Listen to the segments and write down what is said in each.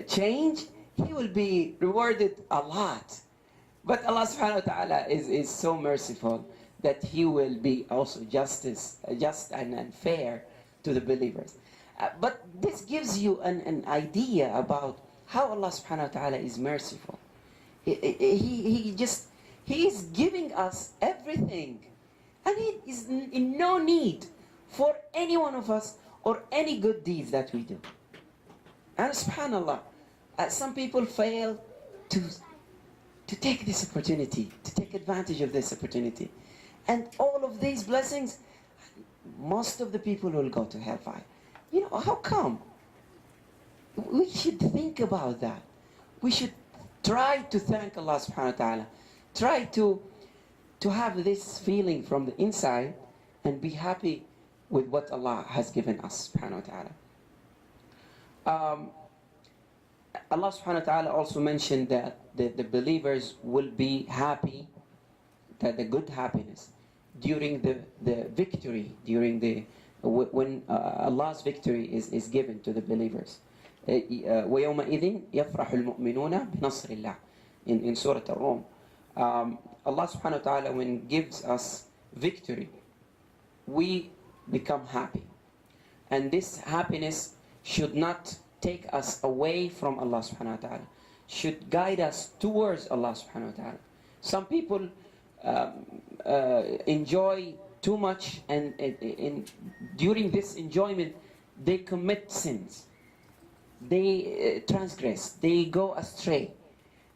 change, he will be rewarded a lot. But Allah subhanahu wa ta'ala is so merciful that He will be also just and fair to the believers. But this gives you an idea about how Allah subhanahu wa ta'ala is merciful. He is giving us everything, and He is in no need for any one of us or any good deeds that we do. And subhanallah, some people fail to take this opportunity, to take advantage of this opportunity. And all of these blessings, most of the people will go to hellfire. You know, how come? We should think about that. We should try to thank Allah subhanahu wa ta'ala. Try to have this feeling from the inside and be happy with what Allah has given us subhanahu wa ta'ala. Allah subhanahu wa ta'ala also mentioned that the believers will be happy, that the good happiness during the victory, when Allah's victory is given to the believers. وَيَوْمَئِذٍ يَفْرَحُ الْمُؤْمِنُونَ بِنَصْرِ اللَّهِ in Surah Ar-Rum. Allah subhanahu wa ta'ala, when gives us victory, we become happy. And this happiness should not take us away from Allah subhanahu wa ta'ala, should guide us towards Allah subhanahu wa ta'ala. Some people enjoy too much, and during this enjoyment they commit sins, they transgress, they go astray.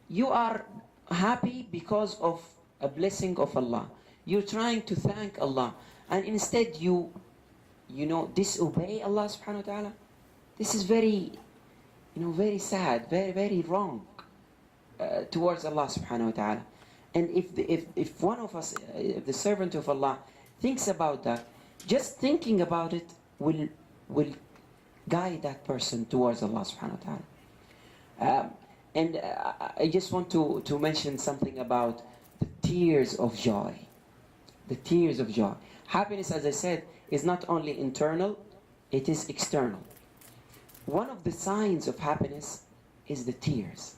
You are happy because of a blessing of Allah. You're trying to thank Allah, and instead you disobey Allah subhanahu wa ta'ala. This is very sad, very, very wrong towards Allah subhanahu wa ta'ala. And if one of us, the servant of Allah, thinks about that, just thinking about it will guide that person towards Allah subhanahu wa ta'ala. And I just want to mention something about the tears of joy. The tears of joy. Happiness, as I said, is not only internal, it is external. One of the signs of happiness is the tears.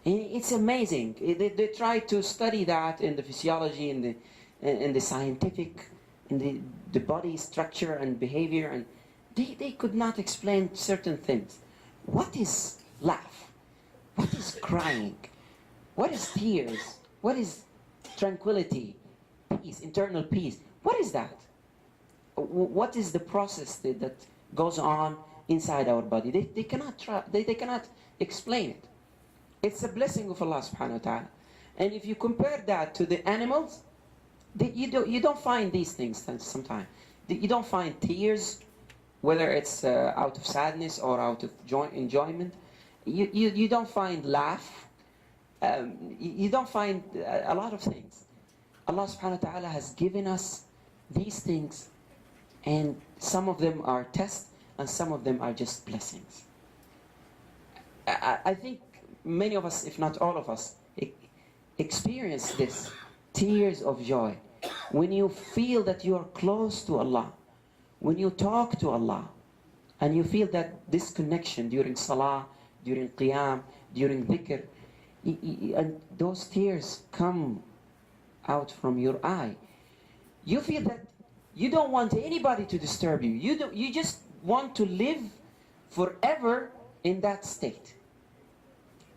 It's amazing. They try to study that in the physiology, in the scientific, in the body structure and behavior, and they could not explain certain things. What is laugh? What is crying? What is tears? What is tranquility, peace, internal peace? What is that? What is the process that goes on inside our body? They cannot explain it. It's a blessing of Allah subhanahu wa ta'ala. And if you compare that to the animals, you don't find these things sometimes. You don't find tears, whether it's out of sadness or out of enjoyment. You don't find laugh. You don't find a lot of things. Allah subhanahu wa ta'ala has given us these things, and some of them are tests and some of them are just blessings. I think many of us, if not all of us, experience this tears of joy when you feel that you are close to Allah, when you talk to Allah, and you feel that this connection during salah, during qiyam, during dhikr, and those tears come out from your eye. You feel that you don't want anybody to disturb you. You just want to live forever in that state.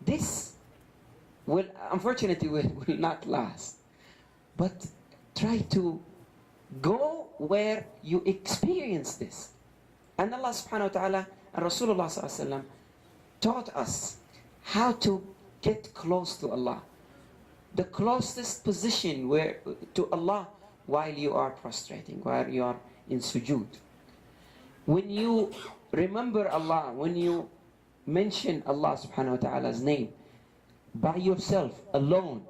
This will, unfortunately, will not last. But try to go where you experience this. And Allah subhanahu wa ta'ala and Rasulullah sallallahu alaihi wasallam taught us how to get close to Allah. The closest position to Allah while you are prostrating, while you are in sujood. When you remember Allah, when you mention Allah subhanahu wa ta'ala's name by yourself, alone,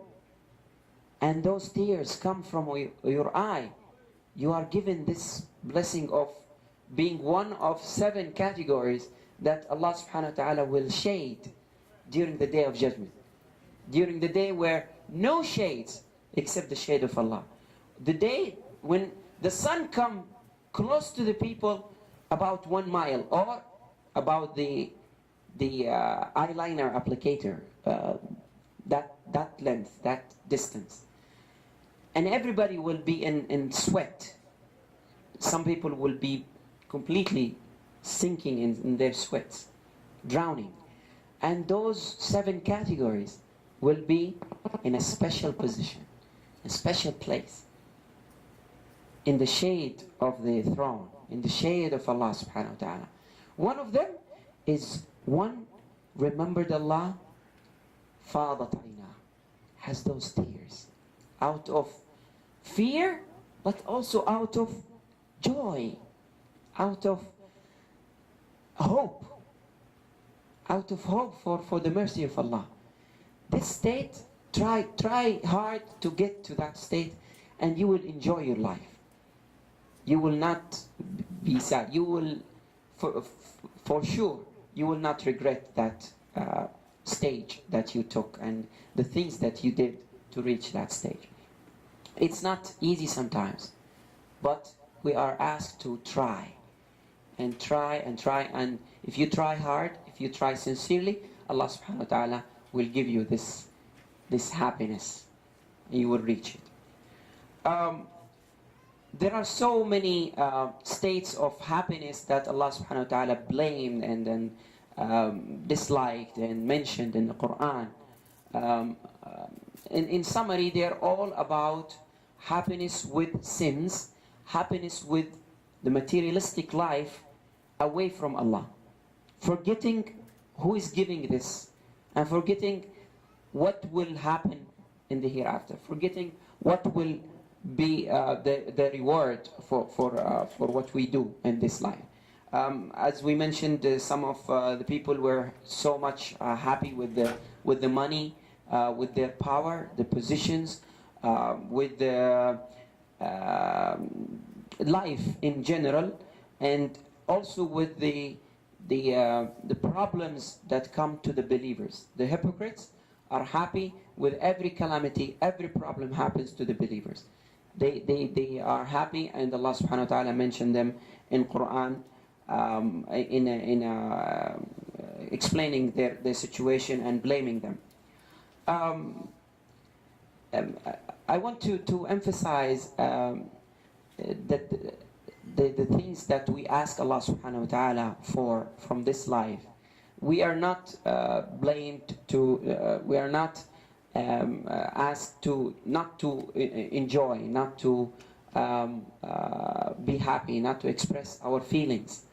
and those tears come from your eye, you are given this blessing of being one of 7 categories that Allah subhanahu wa ta'ala will shade during the day of judgment. During the day where no shades except the shade of Allah. The day when the sun comes close to the people about 1 mile, or about the eyeliner applicator, that length, that distance. And everybody will be in sweat. Some people will be completely sinking in their sweats, drowning. And those 7 categories will be in a special position, a special place, in the shade of the throne, in the shade of Allah subhanahu wa ta'ala. One of them is one remembered Allah, fadat ayna, has those tears, out of fear, but also out of joy, out of hope, for the mercy of Allah. This state, try hard to get to that state, and you will enjoy your life. You will not be sad. You will, for sure, you will not regret that stage that you took and the things that you did to reach that stage. It's not easy sometimes, but we are asked to try and try and try, and if you try hard, if you try sincerely, Allah subhanahu wa ta'ala will give you this happiness. You will reach it. There are so many states of happiness that Allah subhanahu wa ta'ala blamed and disliked and mentioned in the Quran. In summary, they are all about happiness with sins, happiness with the materialistic life away from Allah, forgetting who is giving this, and forgetting what will happen in the hereafter, forgetting what will be the reward for what we do in this life. As we mentioned, some of the people were so much happy with the money, with their power, the positions, with the life in general, and also with the problems that come to the believers. The hypocrites are happy with every calamity, every problem happens to the believers. They are happy, and Allah subhanahu wa ta'ala mentioned them in Quran, explaining their situation and blaming them. I want to emphasize that the things that we ask Allah subhanahu wa ta'ala for from this life, we are not blamed to, we are not asked to not to enjoy, not to be happy, not to express our feelings,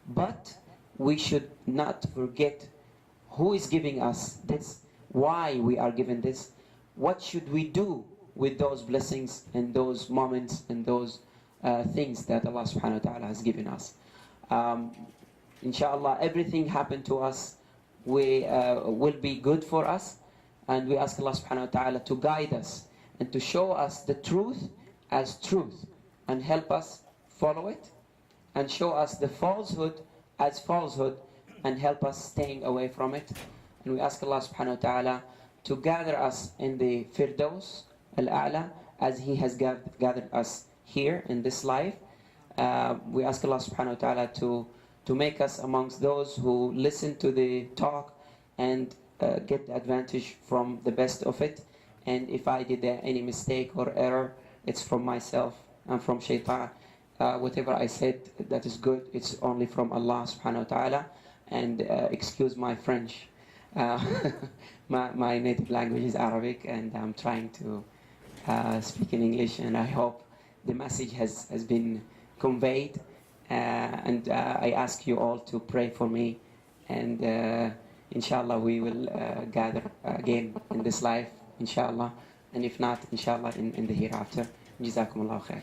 but we should not forget who is giving us this, why we are given this, what should we do with those blessings and those moments and those things that Allah subhanahu wa ta'ala has given us. Inshallah, everything happened to us will be good for us, and we ask Allah subhanahu wa ta'ala to guide us and to show us the truth as truth and help us follow it, and show us the falsehood as falsehood and help us staying away from it. And we ask Allah subhanahu wa ta'ala to gather us in the Firdaus al-A'la as He has gathered us here in this life. We ask Allah subhanahu wa ta'ala to make us amongst those who listen to the talk and get the advantage from the best of it. And if I did any mistake or error, it's from myself and from shaitan. Whatever I said that is good, it's only from Allah subhanahu wa ta'ala. And excuse my French. My native language is Arabic, and I'm trying to speak in English, and I hope the message has been conveyed. And I ask you all to pray for me, and inshallah we will gather again in this life, inshallah, and if not, inshallah in the hereafter. Jazakumullah khair.